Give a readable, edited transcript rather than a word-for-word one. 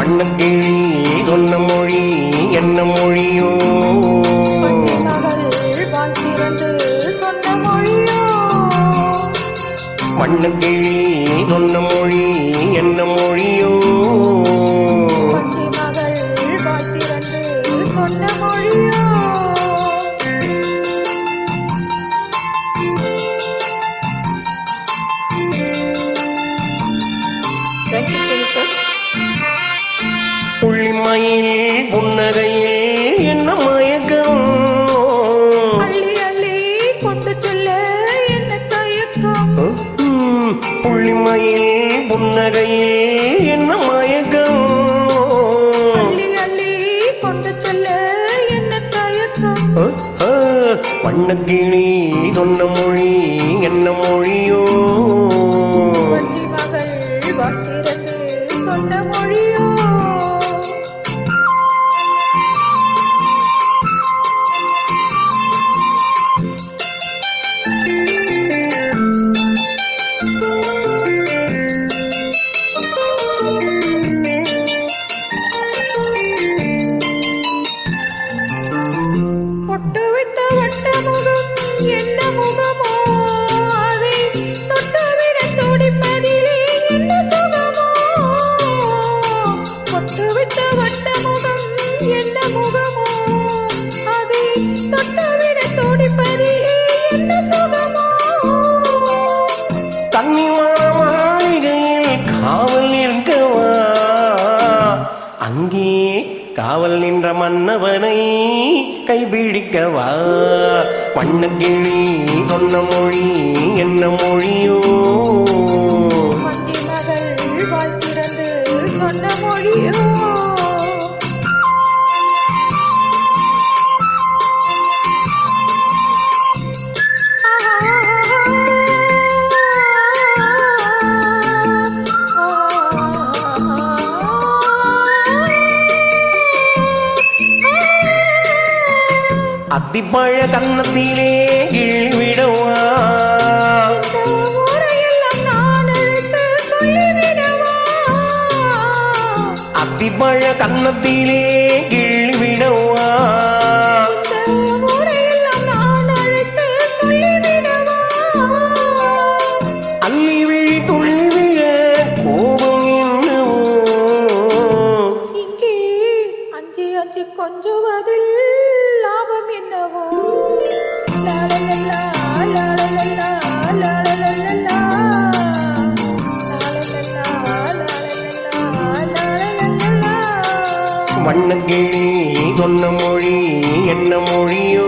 வண்ணக்கிளி சொன்ன மொழி என்ன மொழியோ? மகள் வாழ்த்திறந்து சொன்ன மொழியோ? வண்ணக்கிளி சொன்ன மொழி என்ன மொழியோ? மகள் வாழ்த்திறந்து சொன்ன மொழியோ? புள்ளிமயில் புன்னகையில் என்ன மயக்கம்? அள்ளி அள்ளி கொண்டு சொல்ல என்ன தயக்கம்? புள்ளிமயில் புன்னகையில் என்ன மயக்கம்? அள்ளி அள்ளி கொண்டு சொல்ல என்ன தயக்கம்? வண்ணக்கிளி சொன்ன மொழி என்ன மொழியோ? மகள் வாழ்த்திறந்து சொன்ன மொழியோ? பொட்டு வைத்த வட்ட முகம் என்ன முகமோ? அதை தொட்டுவிட துடிப்பதிலே என்ன சுகமோ? பொட்டு வைத்த வட்ட முகம் என்ன முகமோ? அதை தொட்டுவிட துடிப்பதிலே என்ன சுகமோ? கன்னிமான மாளிகையில் காவல் இருக்கவா? அங்கே காவல் நின்ற மன்னவனை கைபிடிக்கவா? வண்ணக்கிளி சொன்ன மொழி என்ன மொழியோ? மகள் வாழ்த்திறந்து சொன்ன மொழியோ? அத்திப்பழ கன்னத்திலே கிழிவிடவா? அத்திப்பழ கன்னத்திலே கிழிவிடவா? அள்ளி விழி துள்ளி விழ கோபம் என்னவோ? இங்கே அஞ்சி அஞ்சி கொஞ்சுவதில் லாபம் என்னவோ? லாலலல்லா, லாலலல்லா, லாலலல்லா, லாலலல்லா, லாலலல்லா, லாலலல்லா. வண்ணக்கிளி சொன்ன மொழி என்ன மொழியோ?